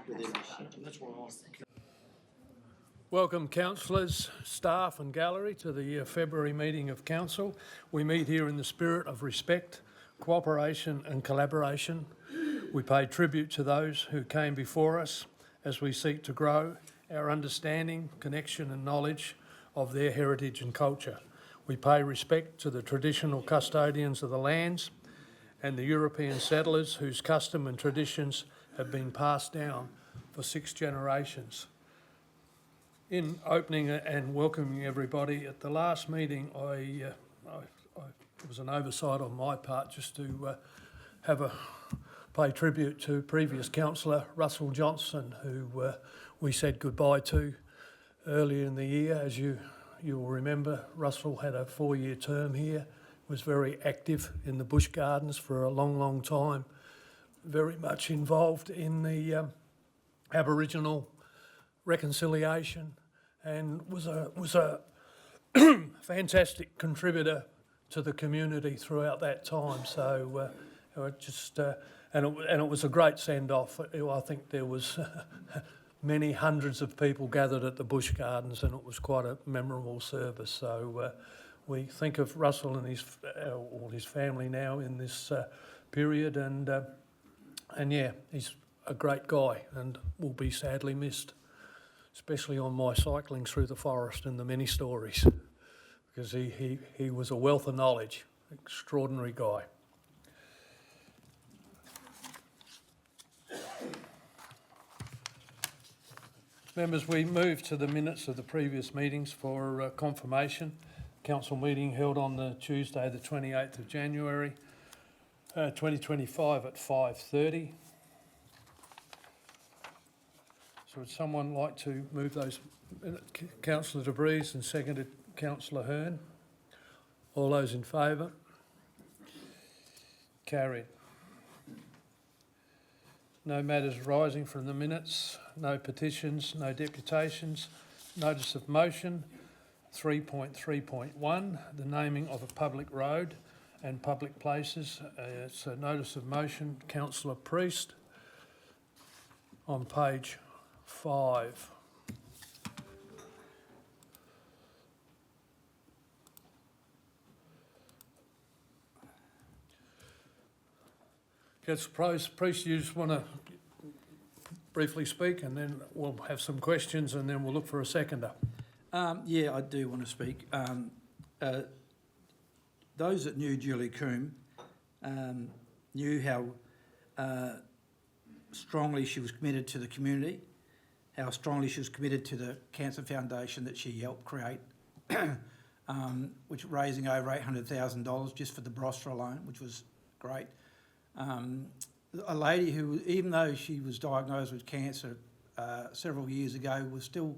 within this. That's why I. Welcome councillors, staff and gallery to the February meeting of council. We meet here in the spirit of respect, cooperation and collaboration. We pay tribute to those who came before us as we seek to grow our understanding, connection and knowledge of their heritage and culture. We pay respect to the traditional custodians of the lands and the European settlers whose custom and traditions have been passed down for 6 generations. In opening and welcoming everybody, at the last meeting it was an oversight on my part just to pay tribute to previous councillor Russell Johnson, who we said goodbye to earlier in the year. As you'll remember, Russell had a 4-year term here, was very active in the bush gardens for a long time, very much involved in the Aboriginal reconciliation, and was a fantastic contributor to the community throughout that time. So it was a great send-off. I think there was many hundreds of people gathered at the bush gardens, and it was quite a memorable service. So we think of Russell and all his family now in this period, and yeah, he's a great guy and will be sadly missed, especially on my cycling through the forest and the many stories, because he was a wealth of knowledge, extraordinary guy. Members, we move to the minutes of the previous meetings for confirmation. Council meeting held on the Tuesday the 28th of January 2025 at 5:30. So would someone like to move those? Councillor De Vries and seconded Councillor Hearn. All those in favour? Carried. No matters rising from the minutes, no petitions, no deputations. Notice of motion 3.3.1, the naming of a public road and public places. It's a notice of motion, Councillor Priest, on page 5. Priest, you just want to briefly speak, and then we'll have some questions, and then we'll look for a seconder. Yeah, I do want to speak. Those that knew Julie Coombe knew how strongly she was committed to the community, how strongly she was committed to the Cancer Foundation that she helped create, which raising over $800,000 just for the Barossa alone, which was great. A lady who, even though she was diagnosed with cancer several years ago, was still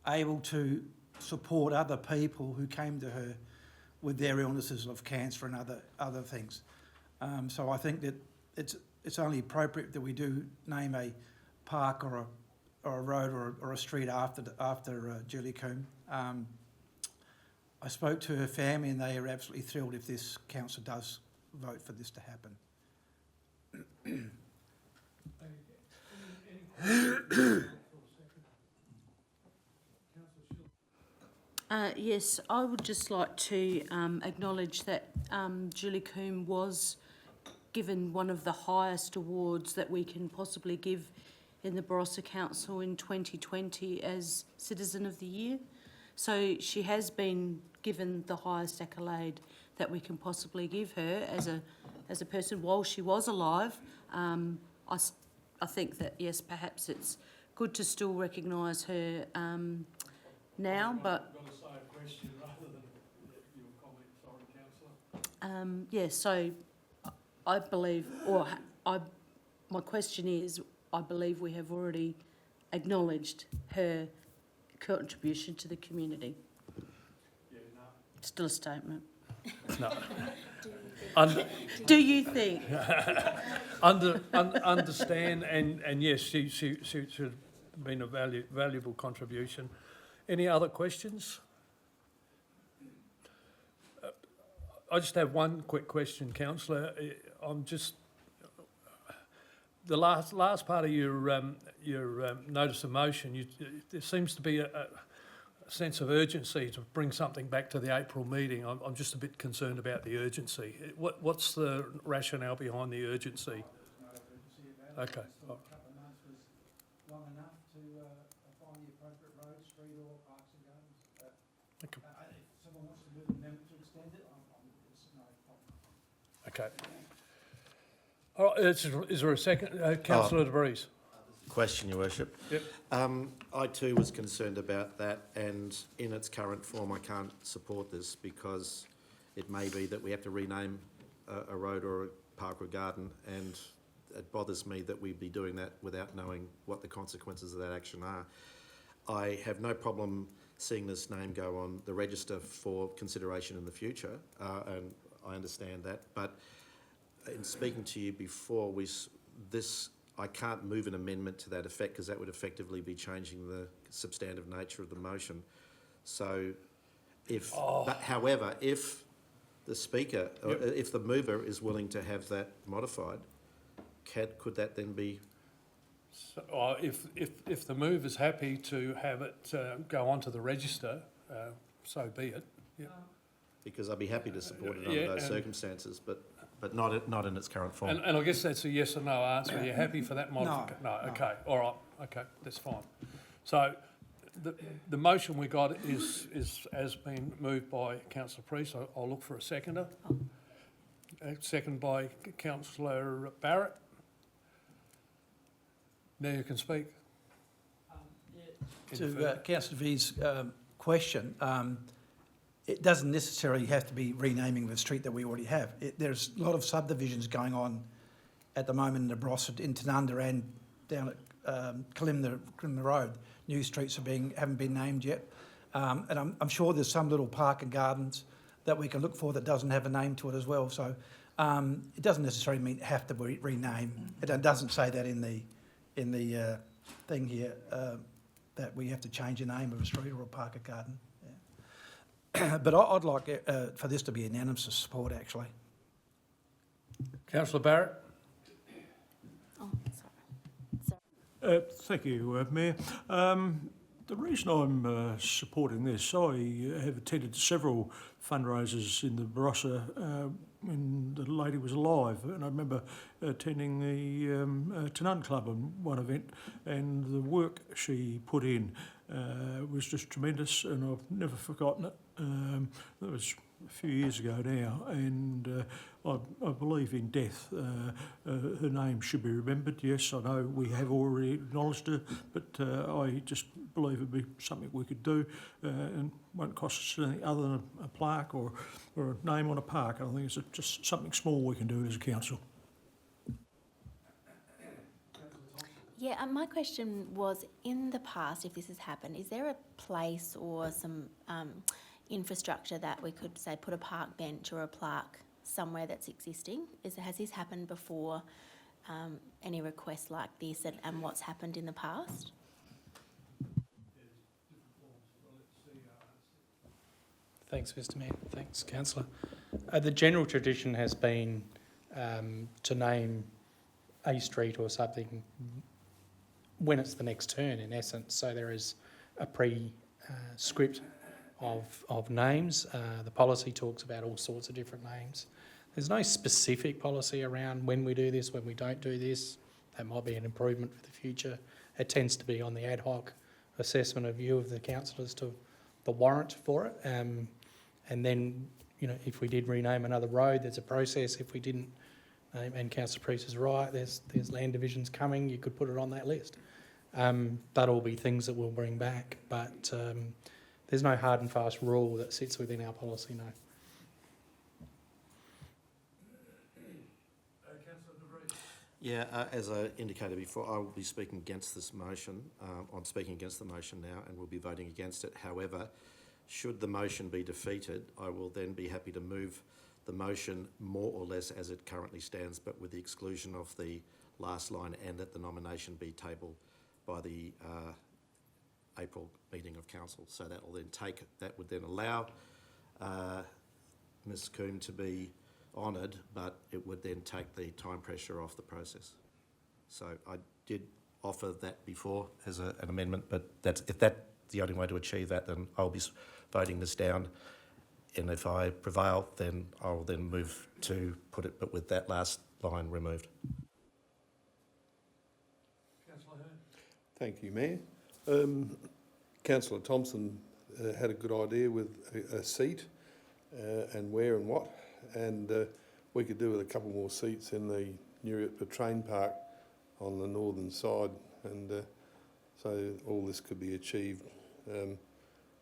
able to support other people who came to her with their illnesses of cancer and other things. So I think that it's only appropriate that we do name a park or a road or a street after Julie Coombe. I spoke to her family, and they are absolutely thrilled if this council does vote for this to happen. Yes, I would just like to acknowledge that Julie Coombe was given one of the highest awards that we can possibly give in the Barossa Council in 2020 as Citizen of the Year. So she has been given the highest accolade that we can possibly give her as a person while she was alive. I think that, yes, perhaps it's good to still recognise her now, but... I've got to say a question rather than your comment, sorry, Councillor. Yeah, so I believe, my question is, I believe we have already acknowledged her contribution to the community. Yeah, no. Still a statement. No. Do you think? Understand, and yes, she should have been a valuable contribution. Any other questions? I just have one quick question, Councillor. I'm just the last part of your notice of motion, there seems to be a sense of urgency to bring something back to the April meeting. I'm just a bit concerned about the urgency. What's the rationale behind the urgency? Okay. A couple of months was long enough to find the appropriate road, street or parks and gardens. Okay. If someone wants to move an amendment to extend it, it's no problem. Okay. All right, is there a second? Councillor De Vries. Question, Your Worship. Yep. I too was concerned about that, and in its current form I can't support this because it may be that we have to rename a road or a park or garden, and it bothers me that we'd be doing that without knowing what the consequences of that action are. I have no problem seeing this name go on the register for consideration in the future, and I understand that, but in speaking to you before, I can't move an amendment to that effect because that would effectively be changing the substantive nature of the motion. So, however, if the speaker, or if the mover is willing to have that modified, could that then be? So, if the mover's happy to have it go onto the register, so be it. Yep. Because I'd be happy to support it under those circumstances, but not in its current form. And I guess that's a yes or no answer. Are you happy for that modification? No. Okay. All right. Okay. That's fine. So the motion we got is has been moved by Councillor Priest. I'll look for a seconder. Second by Councillor Barrett. Now you can speak. To Councillor V's question, it doesn't necessarily have to be renaming the street that we already have. There's a lot of subdivisions going on at the moment in the Barossa, in Tanunda and down at Kalimna Road. New streets haven't been named yet. And I'm sure there's some little park and gardens that we can look for that doesn't have a name to it as well. So it doesn't necessarily mean have to be renamed. It doesn't say that in the thing here that we have to change the name of a street or a park or garden. But I'd like for this to be unanimous support, actually. Councillor Barrett. Oh, sorry. Thank you, Mayor. The reason I'm supporting this, I have attended several fundraisers in the Barossa when the lady was alive, and I remember attending the Tanunda Club on one event, and the work she put in was just tremendous, and I've never forgotten it. That was a few years ago now, and I believe in death. Her name should be remembered. Yes, I know we have already acknowledged her, but I just believe it'd be something we could do, and won't cost us anything other than a plaque or a name on a park. I think it's just something small we can do as a council. Yeah, my question was, in the past, if this has happened, is there a place or some infrastructure that we could, say, put a park bench or a plaque somewhere that's existing? Has this happened before, any requests like this, and what's happened in the past? Thanks, Mr Mayor. Thanks, Councillor. The general tradition has been to name a street or something when it's the next turn, in essence. So there is a pre-script of names. The policy talks about all sorts of different names. There's no specific policy around when we do this, when we don't do this. That might be an improvement for the future. It tends to be on the ad hoc assessment of view of the councillors to the warrant for it. And then, you know, if we did rename another road, there's a process. If we didn't, and Councillor Priest is right, there's land divisions coming, you could put it on that list. That'll all be things that we'll bring back, but there's no hard and fast rule that sits within our policy, no. Yeah, as I indicated before, I will be speaking against this motion. I'm speaking against the motion now and will be voting against it. However, should the motion be defeated, I will then be happy to move the motion more or less as it currently stands, but with the exclusion of the last line, and that the nomination be tabled by the April meeting of council. So that would then allow Ms Coombe to be honoured, but it would then take the time pressure off the process. So I did offer that before as an amendment, but if that's the only way to achieve that, then I'll be voting this down. And if I prevail, then I'll then move to put it, but with that last line removed. Councillor Hearn. Thank you, Mayor. Councillor Thompson had a good idea with a seat and where and what, and we could do with a couple more seats in the Newrip Train Park on the northern side, and so all this could be achieved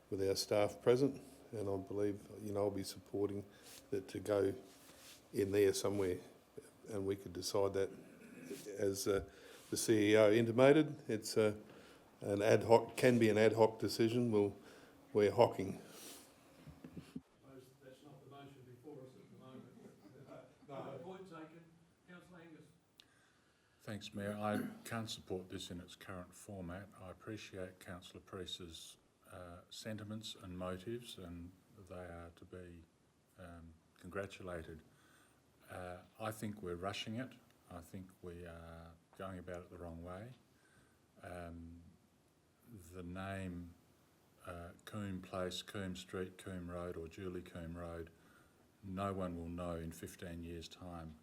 with our staff present, and I believe, I'll be supporting that to go in there somewhere, and we could decide that as the CEO intimated. It's an ad hoc, can be an ad hoc decision. We're hocking. That's not the motion before us at the moment. No, point taken. Councillor Angus. Thanks, Mayor. I can't support this in its current format. I appreciate Councillor Priest's sentiments and motives, and they are to be congratulated. I think we're rushing it. I think we are going about it the wrong way. The name Coombe Place, Coombe Street, Coombe Road or Julie Coombe Road, no one will know in 15 years' time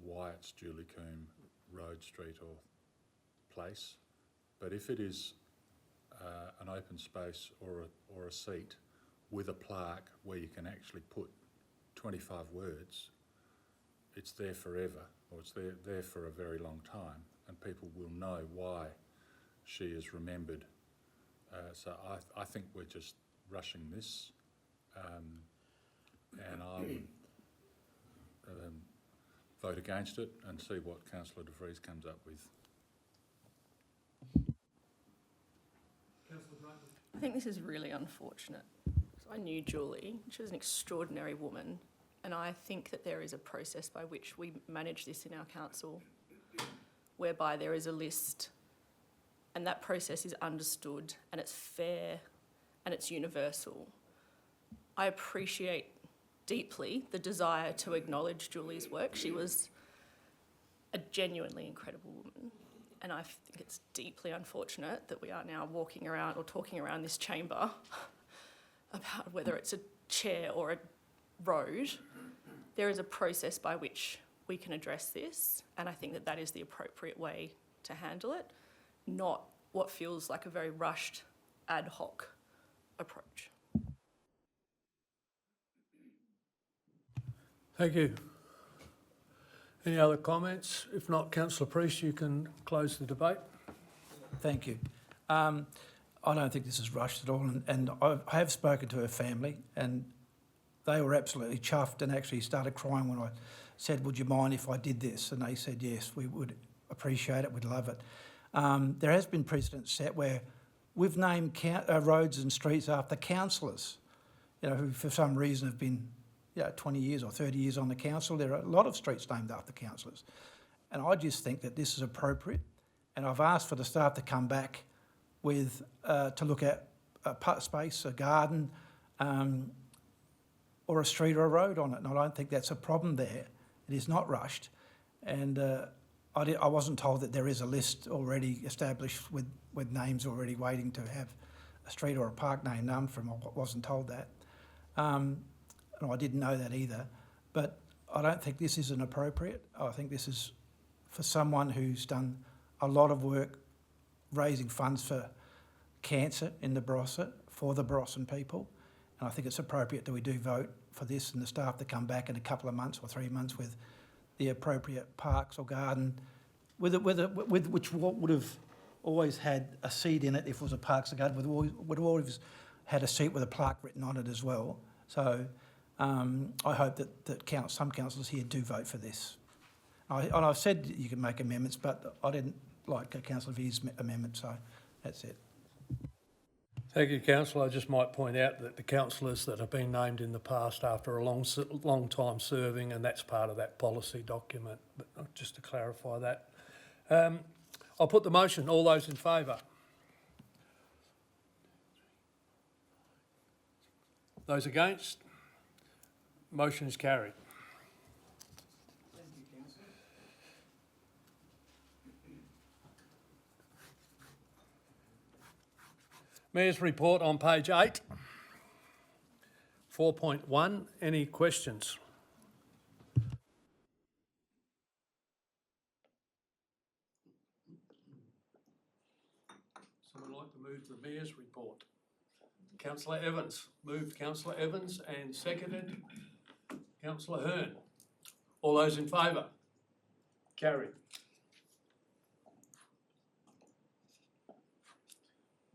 why it's Julie Coombe Road, Street or Place. But if it is an open space or a seat with a plaque where you can actually put 25 words, it's there forever, or it's there for a very long time, and people will know why she is remembered. So I think we're just rushing this, and I would vote against it and see what Councillor De Vries comes up with. Councillor Brayton. I think this is really unfortunate. So I knew Julie. She was an extraordinary woman, and I think that there is a process by which we manage this in our council, whereby there is a list, and that process is understood, and it's fair, and it's universal. I appreciate deeply the desire to acknowledge Julie's work. She was a genuinely incredible woman. And I think it's deeply unfortunate that we are now walking around or talking around this chamber about whether it's a chair or a road. There is a process by which we can address this, and I think that that is the appropriate way to handle it, not what feels like a very rushed ad hoc approach. Thank you. Any other comments? If not, Councillor Priest, you can close the debate. Thank you. I don't think this is rushed at all, and I have spoken to her family, and they were absolutely chuffed and actually started crying when I said, would you mind if I did this? And they said, yes, we would appreciate it, we'd love it. There has been precedent set where we've named roads and streets after councillors, who for some reason have been 20 years or 30 years on the council. There are a lot of streets named after councillors. And I just think that this is appropriate. And I've asked for the staff to come back with, to look at a space, a garden, or a street or a road on it. And I don't think that's a problem there. It is not rushed. And I wasn't told that there is a list already established with names already waiting to have a street or a park named after them. I wasn't told that. And I didn't know that either. But I don't think this is inappropriate. I think this is for someone who's done a lot of work raising funds for cancer in the Barossa, for the Barossan people. And I think it's appropriate that we do vote for this and the staff to come back in a couple of months or 3 months with the appropriate parks or garden, which would have always had a seat in it if it was a parks or garden, would have always had a seat with a plaque written on it as well. So I hope that some councillors here do vote for this. And I've said you can make amendments, but I didn't like Councillor V's amendment, so that's it. Thank you, Councillor. I just might point out that the councillors that have been named in the past after a long time serving, and that's part of that policy document, but just to clarify that. I'll put the motion. All those in favour? Those against? Motion is carried. Mayor's report on page 8. 4.1, any questions? Someone like to move the Mayor's report? Councillor Evans, moved Councillor Evans and seconded Councillor Hearn. All those in favour? Carried.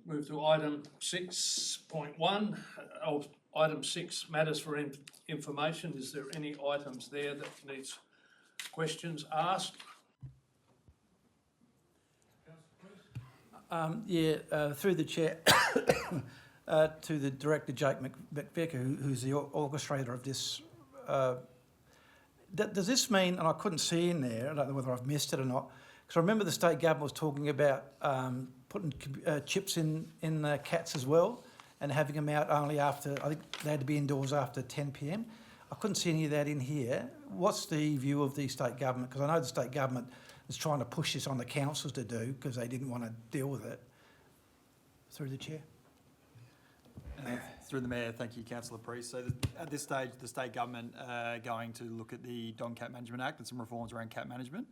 Move to item 6.1, item 6, matters for information. Is there any items there that needs questions asked? Through the chair, to the director, Jake McVicker, who's the orchestrator of this. Does this mean, and I couldn't see in there, I don't know whether I've missed it or not, because I remember the state government was talking about putting chips in the cats as well and having them out only after, I think they had to be indoors after 10 p.m. I couldn't see any of that in here. What's the view of the state government? Because I know the state government is trying to push this on the councils to do because they didn't want to deal with it. Through the chair. Through the Mayor, thank you, Councillor Priest. So at this stage, the state government are going to look at the Don Cat Management Act and some reforms around cat management.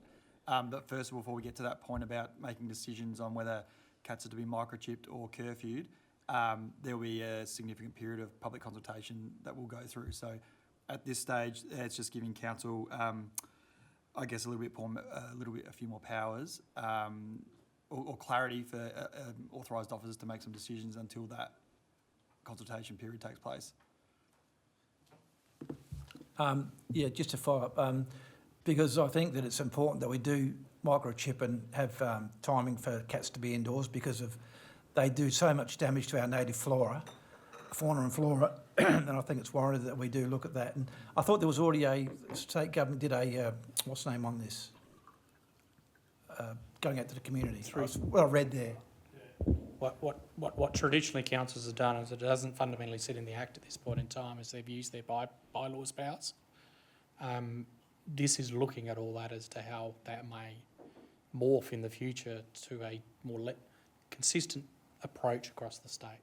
But first of all, before we get to that point about making decisions on whether cats are to be microchipped or curfewed, there will be a significant period of public consultation that we'll go through. So at this stage, it's just giving council, I guess, a few more powers or clarity for authorised officers to make some decisions until that consultation period takes place. Just to follow up, because I think that it's important that we do microchip and have timing for cats to be indoors because they do so much damage to our native fauna and flora, and I think it's warranted that we do look at that. And I thought there was already a state government did a what's the name on this? Going out to the community. I read there. What traditionally councils have done is it doesn't fundamentally sit in the Act at this point in time, is they've used their bylaws powers. This is looking at all that as to how that may morph in the future to a more consistent approach across the state.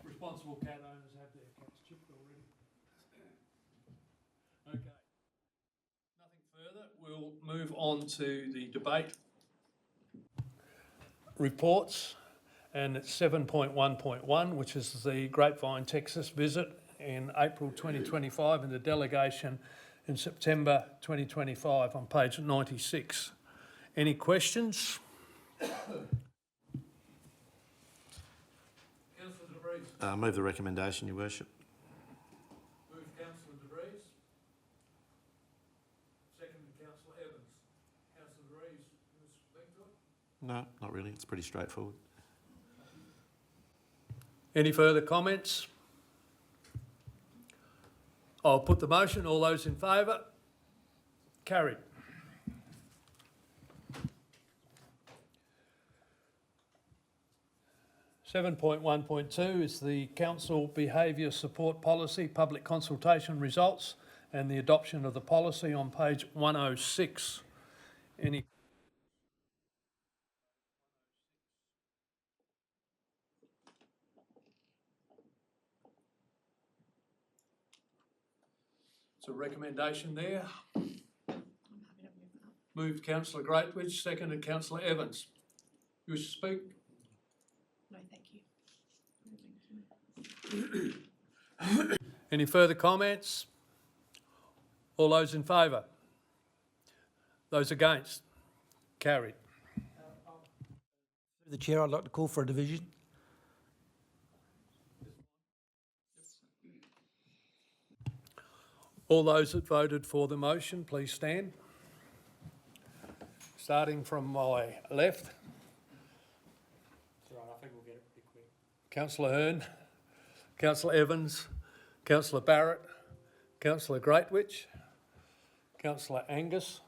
Responsible cat owners have their cats chipped already. Okay. Nothing further. We'll move on to the debate reports, and it's 7.1.1, which is the Grapevine, Texas visit in April 2025 and the delegation in September 2025 on page 96. Any questions? Councillor DeVries. Move the recommendation, Your Worship. Move Councillor DeVries. Second, Councillor Evans. Councillor DeVries, you want to speak to it? No, not really. It's pretty straightforward. Any further comments? I'll put the motion. All those in favour? Carried. (7.1.2) is the Council Behaviour Support Policy Public Consultation Results and the adoption of the policy on page 106. Any? It's a recommendation there. Moved Councillor Greatwich, seconded Councillor Evans. You wish to speak? No, thank you. Any further comments? All those in favour? Those against? Carried. Through the chair, I'd like to call for a division. All those that voted for the motion, please stand. Starting from my left. That's right, I think we'll get it pretty quick. Councillor Hearn, Councillor Evans, Councillor Barrett, Councillor Greatwich, Councillor Angus,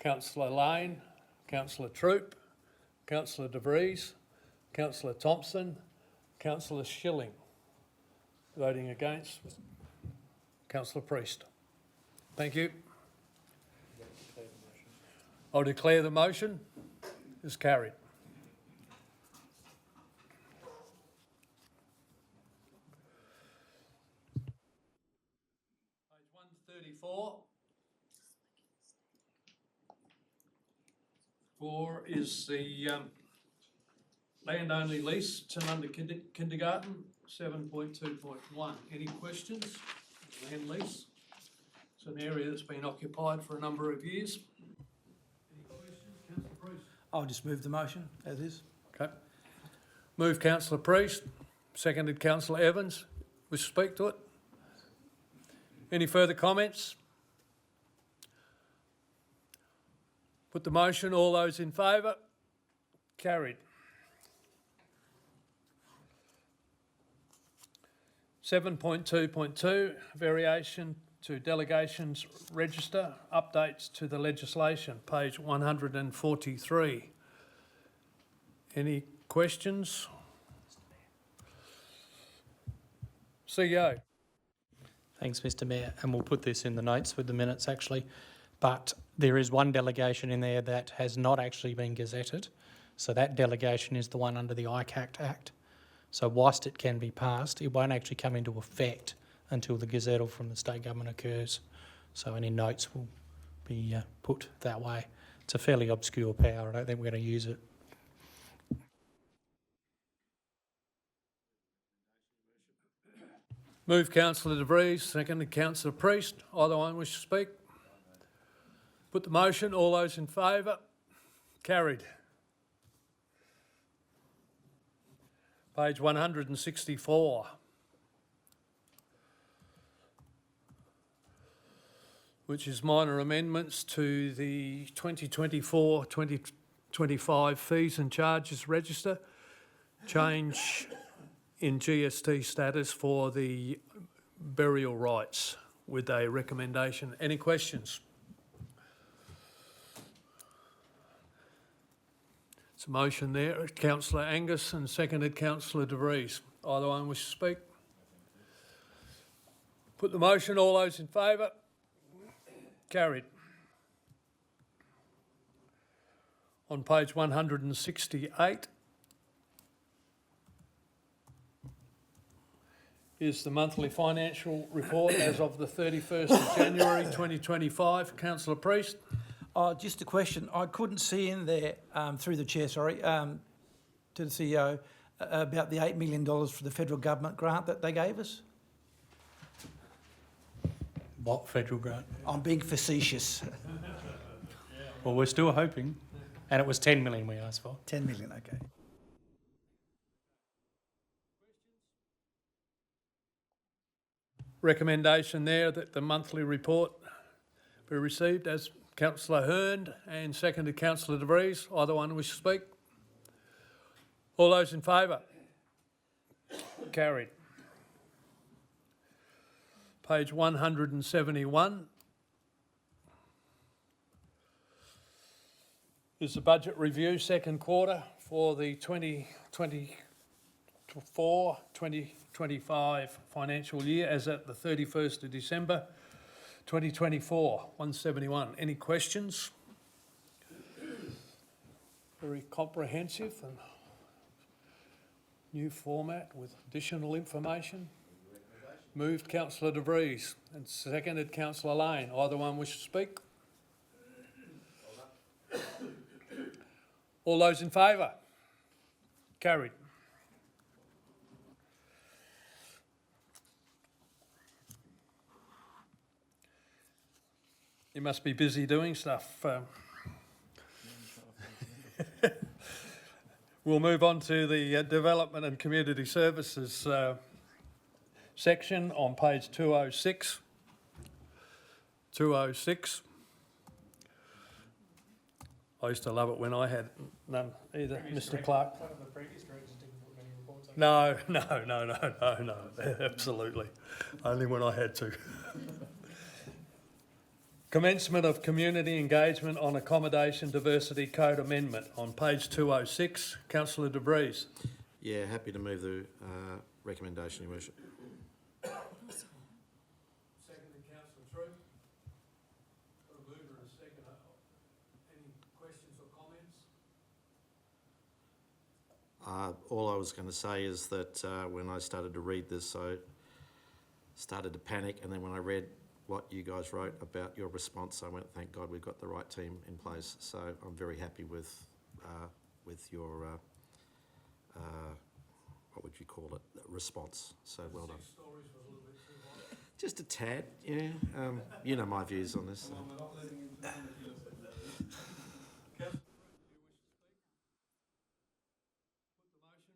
Councillor Lane, Councillor Troop, Councillor DeVries, Councillor Thompson, Councillor Schilling. Voting against, Councillor Priest. Thank you. I'll declare the motion is carried. 4. 4 is the land-only lease, Tanunda Kindergarten, 7.2.1. Any questions? Land lease. It's an area that's been occupied for a number of years. Any questions, Councillor Priest? I'll just move the motion as is. Okay. Moved Councillor Priest, seconded Councillor Evans. Wish to speak to it? Any further comments? Put the motion. All those in favour? Carried. 7.2.2, variation to delegations register, updates to the legislation, page 143. Any questions? CEO. Thanks, Mr Mayor, and we'll put this in the notes with the minutes actually, but there is one delegation in there that has not actually been gazetted, so that delegation is the one under the ICAC Act. So whilst it can be passed, it won't actually come into effect until the gazettal from the state government occurs. So any notes will be put that way. It's a fairly obscure power. I don't think we're going to use it. Move Councillor De Vries, seconded Councillor Priest. Either one wish to speak? Put the motion. All those in favour? Carried. Page 164. Which is minor amendments to the 2024-2025 fees and charges register. Change in GST status for the burial rights with a recommendation. Any questions? It's a motion there. Councillor Angus and seconded Councillor De Vries. Either one wish to speak? Put the motion. All those in favour? Carried. On page 168 is the monthly financial report as of the 31st of January 2025. Councillor Priest. Just a question. I couldn't see in there, through the chair, sorry, to the CEO, about the $8 million for the federal government grant that they gave us. What federal grant? I'm being facetious. Well, we're still hoping. And it was 10 million we asked for. 10 million, okay. Recommendation there that the monthly report be received as Councillor Hearn and seconded Councillor De Vries. Either one wish to speak? All those in favour? Carried. Page 171 is the budget review second quarter for the 2024-2025 financial year as at the 31st of December 2024, 171. Any questions? Very comprehensive and new format with additional information. Moved Councillor De Vries and seconded Councillor Lane. Either one wish to speak? All those in favour? Carried. You must be busy doing stuff. We'll move on to the Development and Community Services section on page 206. 206. I used to love it when I had none either, Mr. Clark. One of the previous directors didn't put many reports on. No, absolutely. Only when I had to. Commencement of community engagement on accommodation diversity code amendment on page 206. Councillor De Vries. Yeah, happy to move the recommendation, Your Worship. Seconded Councillor True. Got a mover and a second. Any questions or comments? All I was going to say is that when I started to read this, I started to panic, and then when I read what you guys wrote about your response. I went, thank God we've got the right team in place. So I'm very happy with your, what would you call it, response. So well done. Just a tad, yeah. You know my views on this. So.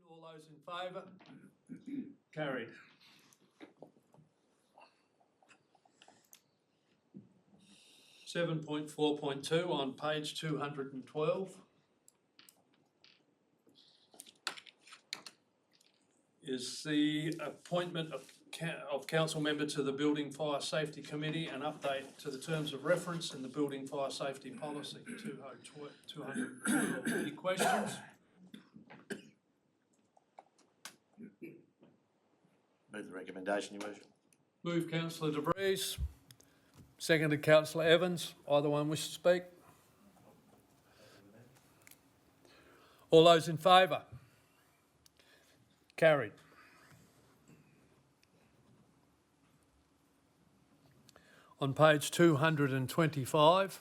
All those in favour? Carried. Seven 4.2 on page 212 is the appointment of council member to the Building Fire Safety Committee, an update to the terms of reference in the Building Fire Safety Policy 212. Any questions? Move the recommendation, Your Worship. Move councillor De Vries, seconded councillor Evans. Either one wish to speak? All those in favour? Carried. On page 225,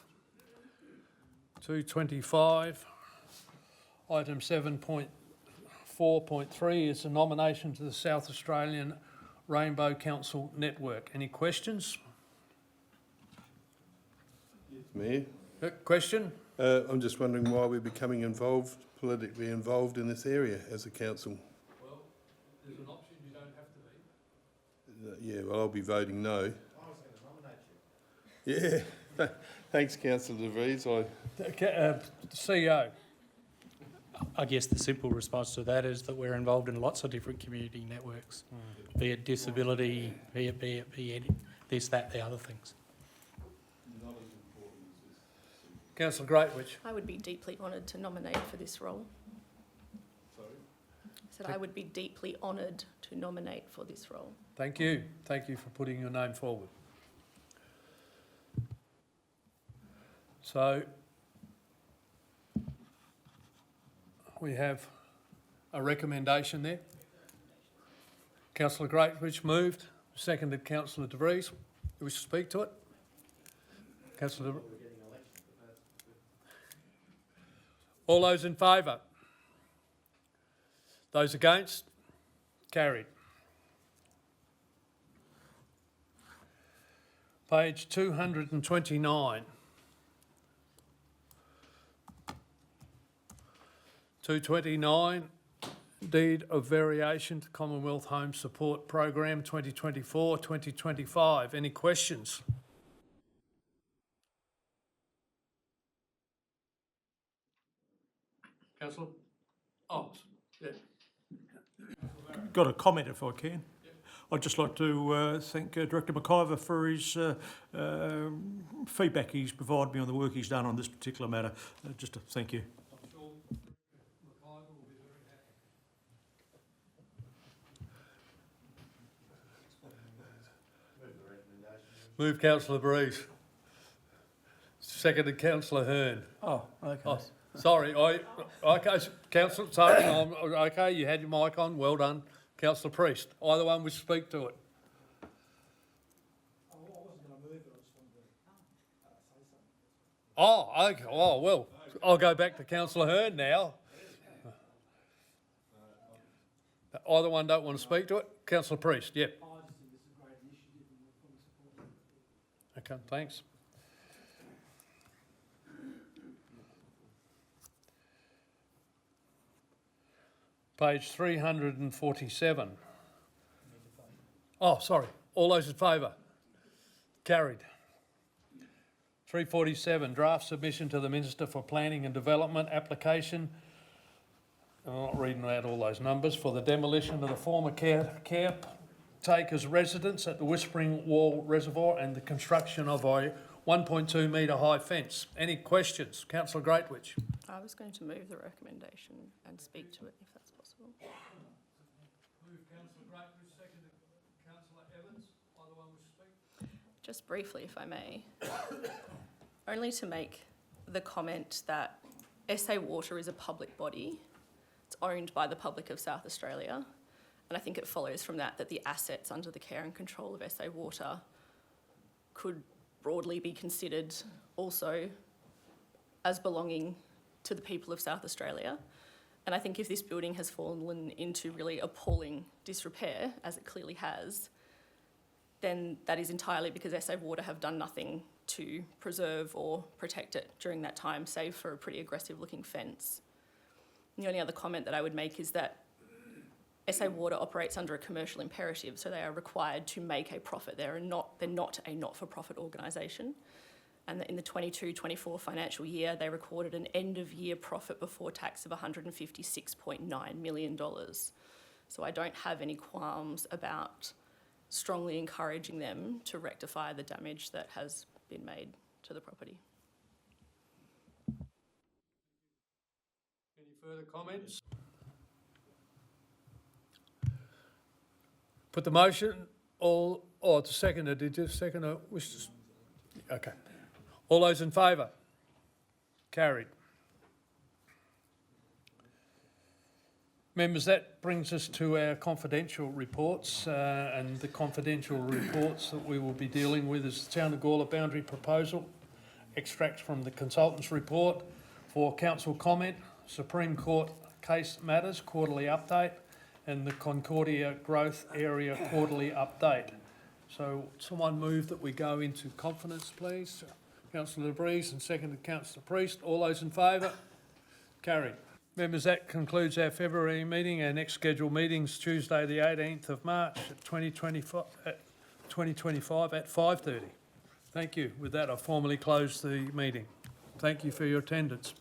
item 7.4.3 is a nomination to the South Australian Rainbow Council Network. Any questions? Mayor, Question? I'm just wondering why we're becoming politically involved in this area as a council. Well, there's an option you don't have to be. Yeah, well, I'll be voting no. I was going to nominate you. Yeah, thanks, Councillor De Vries. CEO. I guess the simple response to that is that we're involved in lots of different community networks, be it disability, be it this, that, the other things. Councillor Greatwich. I would be deeply honoured to nominate for this role. Sorry? I said I would be deeply honoured to nominate for this role. Thank you. Thank you for putting your name forward. So we have a recommendation there. Councillor Greatwich moved, seconded Councillor De Vries. You wish to speak to it? Councillor De Vries. All those in favour? Those against? Carried. Page 229. 229, Deed of Variation to Commonwealth Home Support Program 2024-2025. Any questions? Councillor? Oh, yeah. Got a comment if I can. I'd just like to thank Director McIver for his feedback he's provided me on the work he's done on this particular matter. Just to thank you. I'm sure McIver will be very happy. Move Councillor Breeze. Seconded Councillor Hearn. Oh, okay. Oh, sorry, okay, Councillor, sorry, okay, you had your mic on, well done. Councillor Priest, either one would speak to it. I wasn't going to move it, I just wanted to say something. Oh, okay, oh, well, I'll go back to Councillor Hearn now. Either one don't want to speak to it? Councillor Priest, yep. I just think it's a great initiative and we'll fully support it. Okay, thanks. Page 347. Oh, sorry. All those in favour? Carried. 347, draft submission to the Minister for Planning and Development application. I'm not reading out all those numbers for the demolition of the former caretaker's residence at the Whispering Wall Reservoir and the construction of a 1.2 metre high fence. Any questions? Councillor Greatwich. I was going to move the recommendation and speak to it if that's possible. Move Councillor Greatwich, seconded Councillor Evans. Either one will speak. Just briefly, if I may, only to make the comment that SA Water is a public body. It's owned by the public of South Australia. And I think it follows from that that the assets under the care and control of SA Water could broadly be considered also as belonging to the people of South Australia. And I think if this building has fallen into really appalling disrepair, as it clearly has, then that is entirely because SA Water have done nothing to preserve or protect it during that time, save for a pretty aggressive looking fence. And the only other comment that I would make is that SA Water operates under a commercial imperative, so they are required to make a profit. They're not a not-for-profit organisation. And in the 22-24 financial year, they recorded an end-of-year profit before tax of $156.9 million. So I don't have any qualms about strongly encouraging them to rectify the damage that has been made to the property. Any further comments? Put the motion, to second it, did you second it? Okay. All those in favour? Carried. Members, that brings us to our confidential reports, and the confidential reports that we will be dealing with is the Town of Gawler boundary proposal, extracts from the consultant's report for council comment, Supreme Court case matters quarterly update, and the Concordia Growth Area quarterly update. So someone move that we go into confidence, please. Councillor DeBreeze and seconded Councillor Priest. All those in favour? Carried. Members, that concludes our February meeting. Our next scheduled meeting is Tuesday the 18th of March 2025 at 5:30. Thank you. With that, I formally close the meeting. Thank you for your attendance.